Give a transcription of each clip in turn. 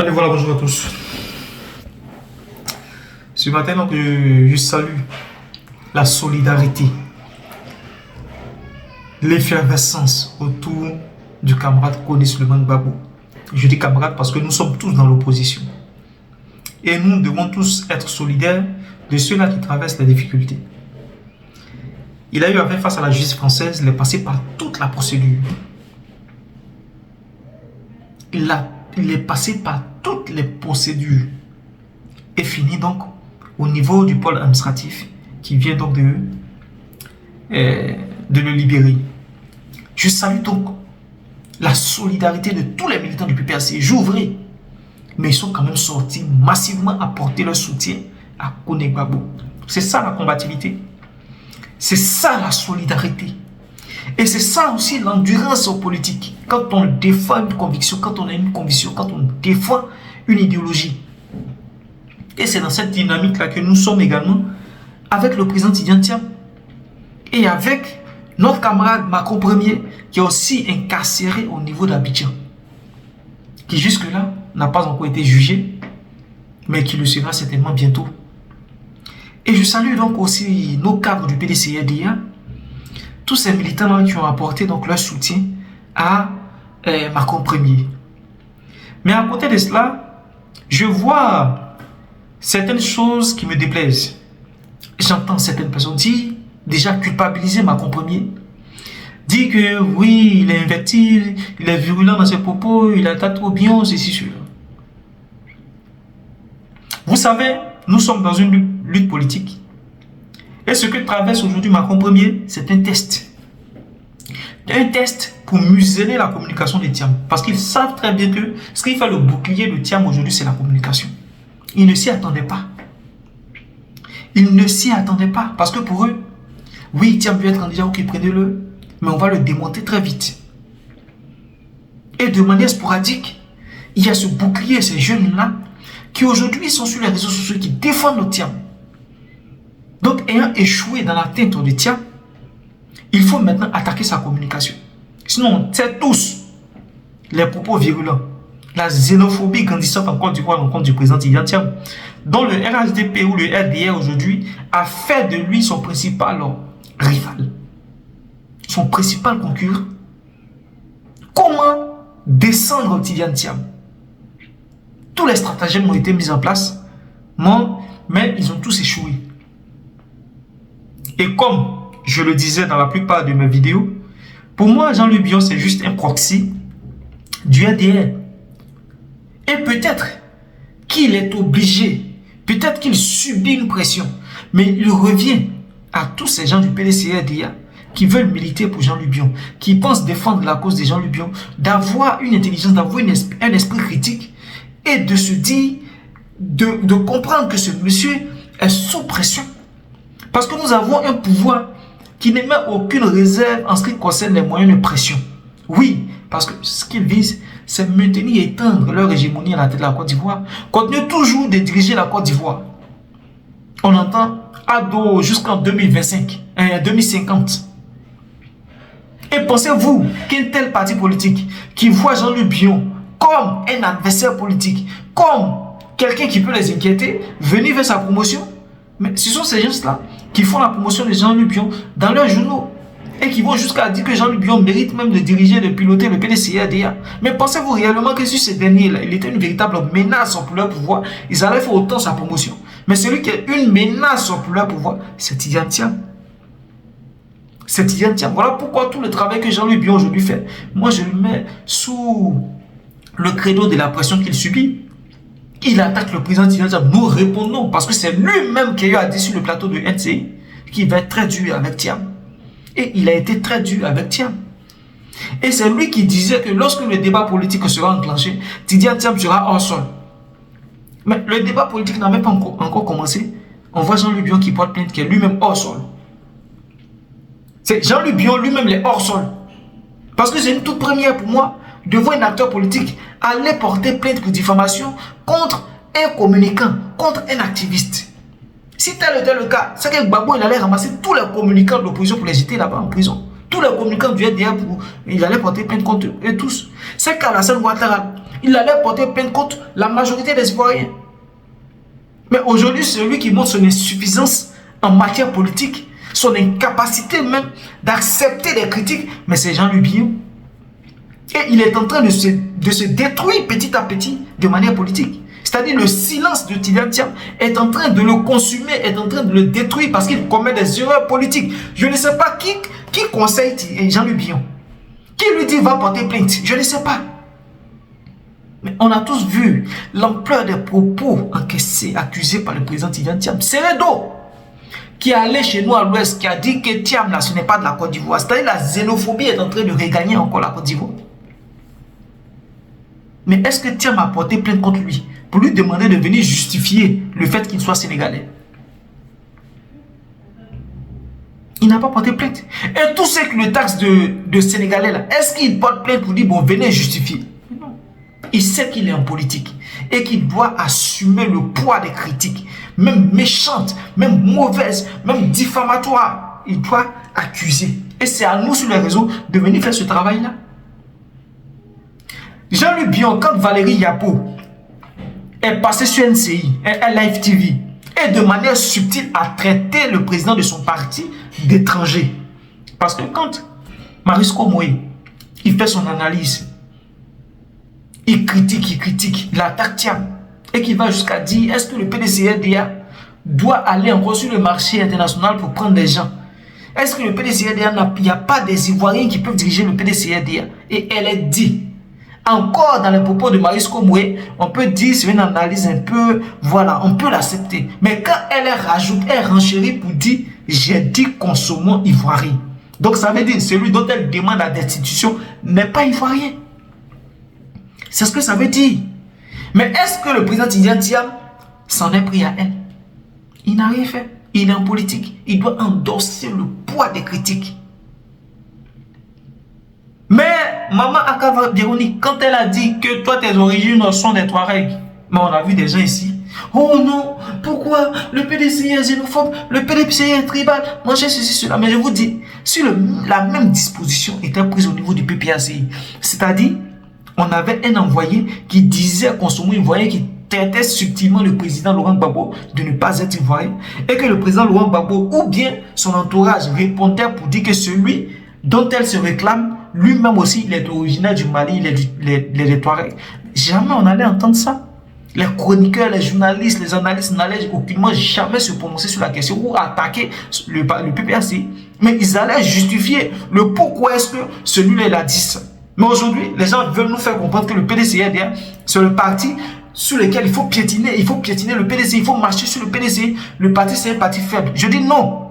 Allez, voilà, bonjour à tous. Ce matin, donc, je salue la solidarité, l'effervescence autour du camarade Kone Souleymane Gbagbo. Je dis camarade parce que nous sommes tous dans l'opposition. Et nous devons tous être solidaires de ceux-là qui traversent les difficultés. Il a eu à faire face à la justice française, il est passé par toute la procédure. Il est passé par toutes les procédures et fini donc au niveau du pôle administratif qui vient donc de le libérer. Je salue donc la solidarité de tous les militants du PPAC. J'ouvrais, mais ils sont quand même sortis massivement apporter leur soutien à Kone Gbagbo. C'est ça la combativité. C'est ça la solidarité. Et c'est ça aussi l'endurance politique. Quand on défend une conviction, quand on a une conviction, quand on défend une idéologie. Et c'est dans cette dynamique-là que nous sommes également avec le président Tidjane Thiam et avec notre camarade Macron Ier qui est aussi incarcéré au niveau d'Abidjan, qui jusque-là n'a pas encore été jugé, mais qui le sera certainement bientôt. Et je salue donc aussi nos cadres du PDCRDA, tous ces militants qui ont apporté donc leur soutien à Macron Ier. Mais à côté de cela, je vois certaines choses qui me déplaisent. J'entends certaines personnes dire, déjà culpabiliser Macron Ier, dire que oui, il est invectif, il est virulent dans ses propos, il attaque trop bien, ceci, cela. Vous savez, nous sommes dans une lutte politique. Et ce que traverse aujourd'hui Macron Ier, c'est un test. Un test pour museler la communication de Thiam. Parce qu'ils savent très bien que ce qui fait le bouclier de Thiam aujourd'hui, c'est la communication. Ils ne s'y attendaient pas. Ils ne s'y attendaient pas. Parce que pour eux, oui, Thiam veut être candidat, ok, prenez-le. Mais on va le démonter très vite. Et de manière sporadique, il y a ce bouclier, ces jeunes-là, qui aujourd'hui sont sur les réseaux sociaux, qui défendent le Thiam. Donc, ayant échoué dans l'atteinte de Thiam, il faut maintenant attaquer sa communication. Sinon, on sait tous les propos virulents, la xénophobie grandissante en Côte d'Ivoire à l'encontre du président Tidjane Thiam, dont le RHDP ou le RDR aujourd'hui a fait de lui son principal rival, son principal concurrent. Comment descendre Tidjane Thiam? Tous les stratagèmes ont été mis en place, mais ils ont tous échoué. Et comme je le disais dans la plupart de mes vidéos, pour moi, Jean-Luc Bion, c'est juste un proxy du RDR. Et peut-être qu'il est obligé, peut-être qu'il subit une pression, mais il revient à tous ces gens du PDC-RDA qui veulent militer pour Jean-Luc Bion, qui pensent défendre la cause de Jean-Luc Bion, d'avoir une intelligence, d'avoir un esprit critique et de se dire, de comprendre que ce monsieur est sous pression. Parce que nous avons un pouvoir qui n'émet aucune réserve en ce qui concerne les moyens de pression. Oui, parce que ce qu'ils visent, c'est maintenir et étendre leur hégémonie à la tête de la Côte d'Ivoire, continuer toujours de diriger la Côte d'Ivoire. On entend ado jusqu'en 2025, 2050. Et pensez-vous qu'un tel parti politique qui voit Jean-Luc Bion comme un adversaire politique, comme quelqu'un qui peut les inquiéter, venir vers sa promotion? Mais ce sont ces gens-là qui font la promotion de Jean-Luc Bion dans leurs journaux et qui vont jusqu'à dire que Jean-Luc Bion mérite même de diriger, de piloter le PDC-RDA. Mais pensez-vous réellement que sur ces derniers-là, il était une véritable menace pour leur pouvoir? Ils allaient faire autant sa promotion. Mais celui qui est une menace pour leur pouvoir, c'est Tidjane Thiam. C'est Tidjane Thiam. Voilà pourquoi tout le travail que Jean-Luc Bion aujourd'hui fait, moi je le mets sous le credo de la pression qu'il subit. Il attaque le président Tidjane Thiam. Nous répondons parce que c'est lui-même qui a eu à dire sur le plateau de NCI qui va être très dur avec Thiam. Et il a été très dur avec Thiam. Et c'est lui qui disait que lorsque le débat politique sera enclenché, Tidjane Thiam sera hors sol. Mais le débat politique n'a même pas encore commencé. On voit Jean-Luc Bion qui porte plainte qui est lui-même hors sol. C'est Jean-Luc Bion lui-même les hors sol. Parce que c'est une toute première pour moi de voir un acteur politique aller porter plainte pour diffamation contre un communicant, contre un activiste. Si tel était le cas, c'est que Gbagbo il allait ramasser tous les communicants de l'opposition pour les jeter là-bas en prison. Tous les communicants du RDA, il allait porter plainte contre eux tous. C'est qu'Alassane Ouattara Il allait porter plainte contre la majorité des Ivoiriens. Mais aujourd'hui, celui qui montre son insuffisance en matière politique, son incapacité même d'accepter des critiques, mais c'est Jean-Louis Billon. Et il est en train de se détruire petit à petit de manière politique. C'est-à-dire le silence de Tidjane Thiam est en train de le consumer, est en train de le détruire parce qu'il commet des erreurs politiques. Je ne sais pas qui conseille Jean-Louis Billon. Qui lui dit va porter plainte? Je ne sais pas. Mais on a tous vu l'ampleur des propos encaissés, accusés par le président Tidjane Thiam. C'est Redo qui est allé chez nous à l'ouest, qui a dit que Thiam, là, ce n'est pas de la Côte d'Ivoire. C'est-à-dire la xénophobie est en train de regagner encore la Côte d'Ivoire. Mais est-ce que Thiam a porté plainte contre lui pour lui demander de venir justifier le fait qu'il soit sénégalais? Il n'a pas porté plainte. Et tous ceux qui le taxent de sénégalais, là, est-ce qu'il porte plainte pour dire, bon, venez justifier? Non. Il sait qu'il est en politique et qu'il doit assumer le poids des critiques, même méchantes, même mauvaises, même diffamatoires. Il doit accuser. Et c'est à nous sur les réseaux de venir faire ce travail-là. Jean-Louis Billon, quand Valérie Yapo est passée sur NCI, Live TV, et de manière subtile a traité le président de son parti d'étranger. Parce que quand Marisco Moé, il fait son analyse, il critique, il attaque Thiam, et qu'il va jusqu'à dire, est-ce que le PDCRDA doit aller encore sur le marché international pour prendre des gens? Est-ce que le PDCRDA, il n'y a pas des Ivoiriens qui peuvent diriger le PDCRDA? Et elle est dit. Encore dans les propos de Marisco Moé, on peut dire, c'est une analyse un peu, voilà, on peut l'accepter. Mais quand elle rajoute, elle renchérit pour dire, j'ai dit consommons ivoirien. Donc ça veut dire, celui dont elle demande la destitution n'est pas ivoirien. C'est ce que ça veut dire. Mais est-ce que le président Tidjane Thiam s'en est pris à elle? Il n'a rien fait. Il est en politique. Il doit endosser le poids des critiques. Mais Maman Akava Bironi, quand elle a dit que toi tes origines sont des Touaregs, mais on a vu des gens ici. Oh non, pourquoi le PDC est xénophobe, le PDC est tribal, mangez ceci, cela. Mais je vous dis, si la même disposition était prise au niveau du PPACI, c'est-à-dire, on avait un envoyé qui disait consommer ivoirien, qui traitait subtilement le président Laurent Gbagbo de ne pas être ivoirien, et que le président Laurent Gbagbo ou bien son entourage répondait pour dire que celui dont elle se réclame, lui-même aussi, il est originaire du Mali, il est des Touaregs. Jamais on allait entendre ça. Les chroniqueurs, les journalistes, les analystes n'allaient aucunement jamais se prononcer sur la question ou attaquer le PPAC. Mais ils allaient justifier le pourquoi est-ce que celui-là il a dit ça. Mais aujourd'hui, les gens veulent nous faire comprendre que le PDCRDA, c'est le parti sur lequel il faut piétiner le PDC, il faut marcher sur le PDC. Le parti, c'est un parti faible. Je dis non.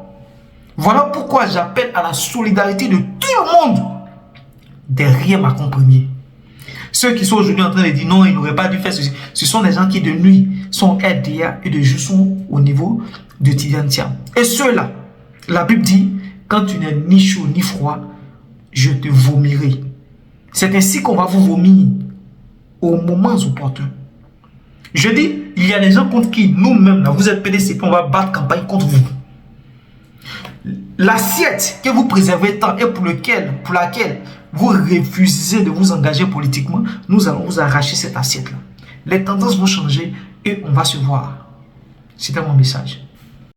Voilà pourquoi j'appelle à la solidarité de tout le monde derrière Macron Premier. Ceux qui sont aujourd'hui en train de dire non, ils n'auraient pas dû faire ceci, ce sont des gens qui de nuit sont RDA et de jour sont au niveau de Tidjane Thiam. Et ceux-là, la Bible dit, quand tu n'es ni chaud ni froid, je te vomirai. C'est ainsi qu'on va vous vomir au moment opportun. Je dis, il y a des gens contre qui nous-mêmes, là, vous êtes PDC, on va battre campagne contre vous. L'assiette que vous préservez tant et pour laquelle vous refusez de vous engager politiquement, nous allons vous arracher cette assiette-là. Les tendances vont changer et on va se voir. C'était mon message.